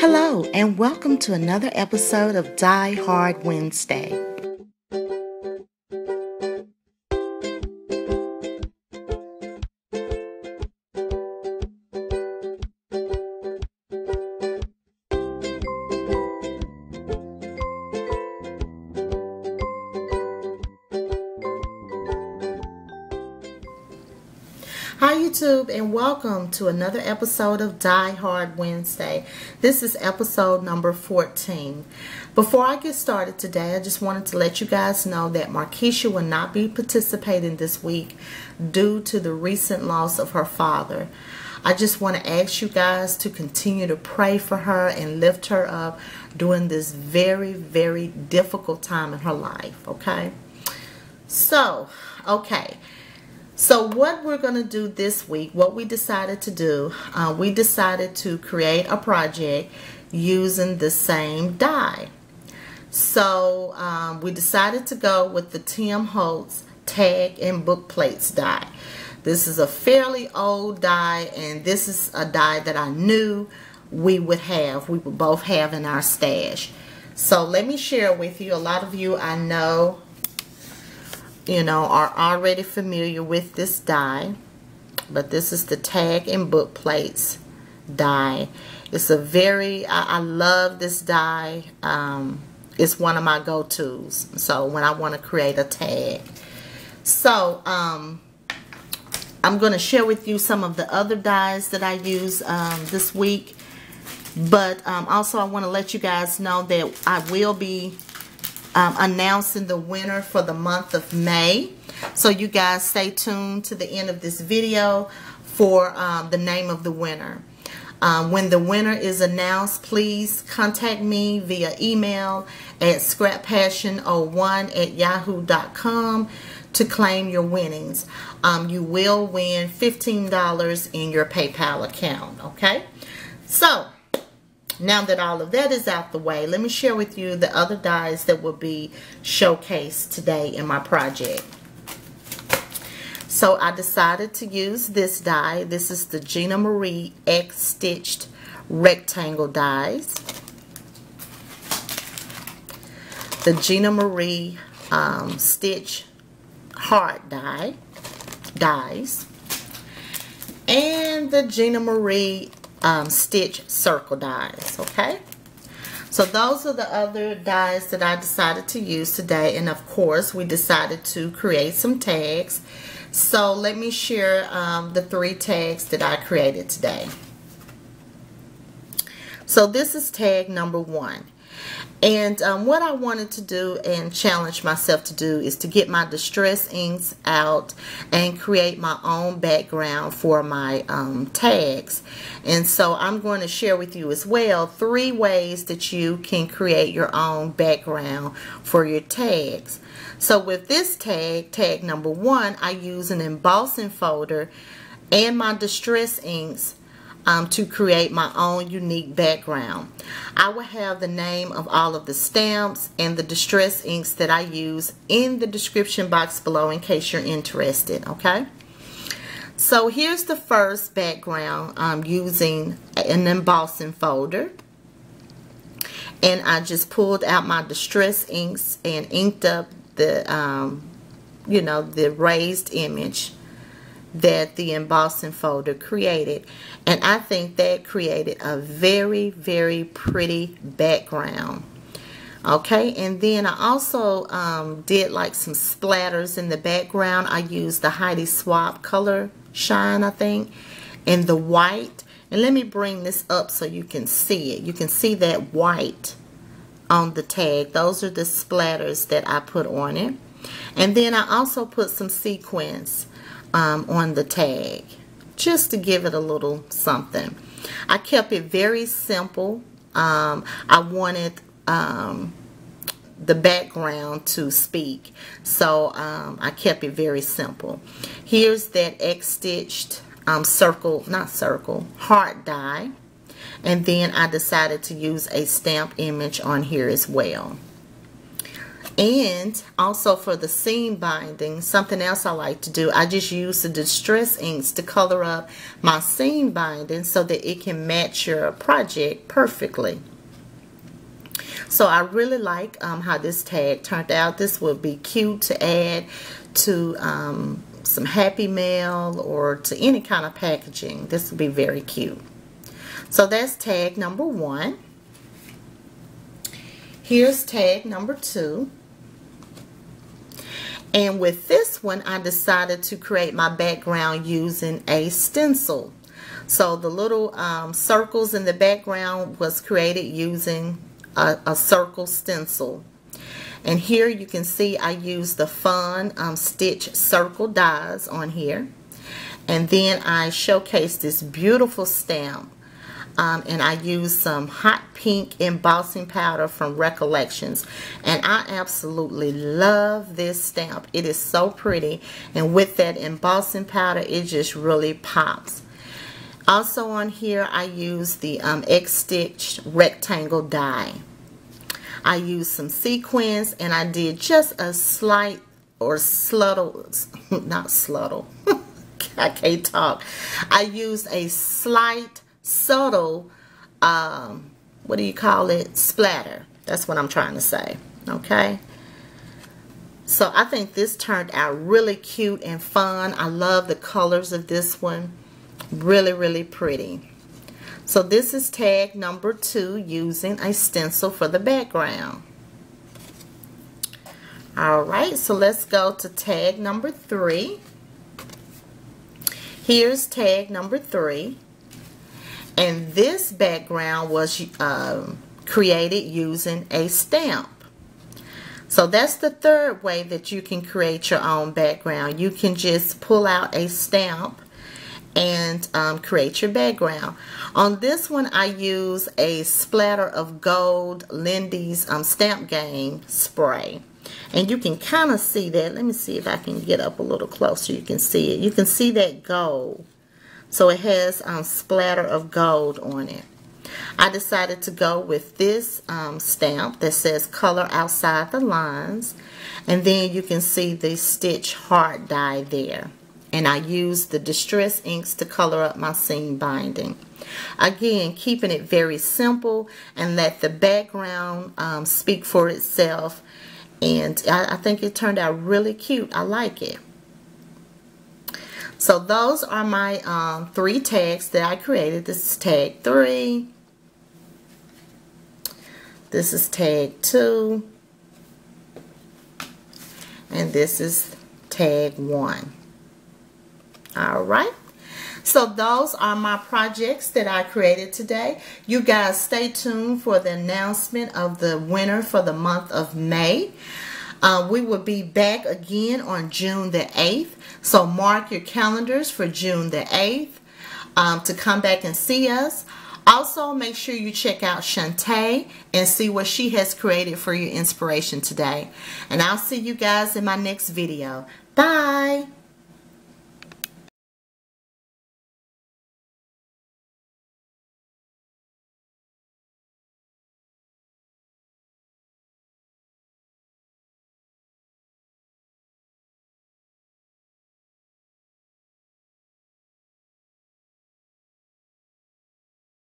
Hello, and welcome to another episode of Die Hard Wednesday. Hi YouTube, and welcome to another episode of Die Hard Wednesday. This is episode number 14. Before I get started today, I just wanted to let you guys know that Markisha will not be participating this week due to the recent loss of her father. I just want to ask you guys to continue to pray for her and lift her up during this very, very difficult time in her life, okay? So what we're going to do this week, what we decided to do, we decided to create a project using the same die. So we decided to go with the Holtz Tag and Bookplates Die. This is a fairly old die, and this is a die that I knew we would both have in our stash. So let me share with you. A lot of you I know are already familiar with this die, but this is the Tag and Bookplates die. It's a very, I love this die. It's one of my go-tos, so when I want to create a tag. So I'm going to share with you some of the other dies that I use this week, but also I want to let you guys know that I will be announcing the winner for the month of May. So you guys stay tuned to the end of this video for the name of the winner. When the winner is announced, please contact me via email at scrappassion01@yahoo.com to claim your winnings. You will win $15 in your PayPal account, okay? So now that all of that is out the way, let me share with you the other dies that will be showcased today in my project. So I decided to use this die. This is the Gina Marie X Stitched Rectangle dies. The Gina Marie Stitch Heart dies. And the Gina Marie Stitch Circle dies, okay? So those are the other dies that I decided to use today, and of course we decided to create some tags. So let me share the 3 tags that I created today. So this is tag number 1. And what I wanted to do and challenge myself to do is to get my distress inks out and create my own background for my tags. And so I'm going to share with you as well 3 ways that you can create your own background for your tags. So with this tag number 1, I use an embossing folder and my distress inks to create my own unique background. I will have the name of all of the stamps and the distress inks that I use in the description box below in case you're interested, okay? So here's the first background. I'm using an embossing folder, and I just pulled out my distress inks and inked up the the raised image that the embossing folder created, and I think that created a very, very pretty background. Okay, and then I also did like some splatters in the background. I used the Heidi Swap color shine, I think, and the white. And let me bring this up so you can see it. You can see that white on the tag. Those are the splatters that I put on it. And then I also put some sequins on the tag, just to give it a little something. I kept it very simple. I wanted the background to speak, so I kept it very simple. Here's that X stitched heart die, and then I decided to use a stamp image on here as well. And also for the seam binding, something else I like to do, I just use the distress inks to color up my seam binding so that it can match your project perfectly. So I really like how this tag turned out. This would be cute to add to some Happy Mail or to any kind of packaging. This would be very cute. So that's tag number 1. Here's tag number 2. And with this one, I decided to create my background using a stencil. So the little circles in the background was created using a circle stencil. And here you can see I used the fun stitch circle dies on here. And then I showcased this beautiful stamp. And I used some hot pink embossing powder from Recollections, and I absolutely love this stamp. It is so pretty, and with that embossing powder it just really pops. Also on here I used the X-Stitch rectangle die. I used some sequins, and I did just a slight or sluttle, not sluttle, I can't talk. I used a slight subtle what do you call it, splatter. That's what I'm trying to say. Okay, so I think this turned out really cute and fun. I love the colors of this one. Really pretty. So this is tag number 2 using a stencil for the background. Alright, so let's go to tag number 3. Here's tag number 3. And this background was created using a stamp. So that's the third way that you can create your own background. You can just pull out a stamp and create your background. On this one I use a splatter of gold Lindy's Stamp Game spray. And you can kind of see that. Let me see if I can get up a little closer. You can see it. You can see that gold. So it has splatter of gold on it. I decided to go with this stamp that says color outside the lines. And then you can see the stitch heart die there. And I used the distress inks to color up my seam binding. Again, keeping it very simple and let the background speak for itself. And I think it turned out really cute. I like it. So those are my 3 tags that I created. This is tag 3. This is tag 2. And this is tag 1. Alright. So those are my projects that I created today. You guys stay tuned for the announcement of the winner for the month of May. We will be back again on June the 8th. So mark your calendars for June the 8th to come back and see us. Also, make sure you check out Shanta and see what she has created for your inspiration today. And I'll see you guys in my next video. Bye!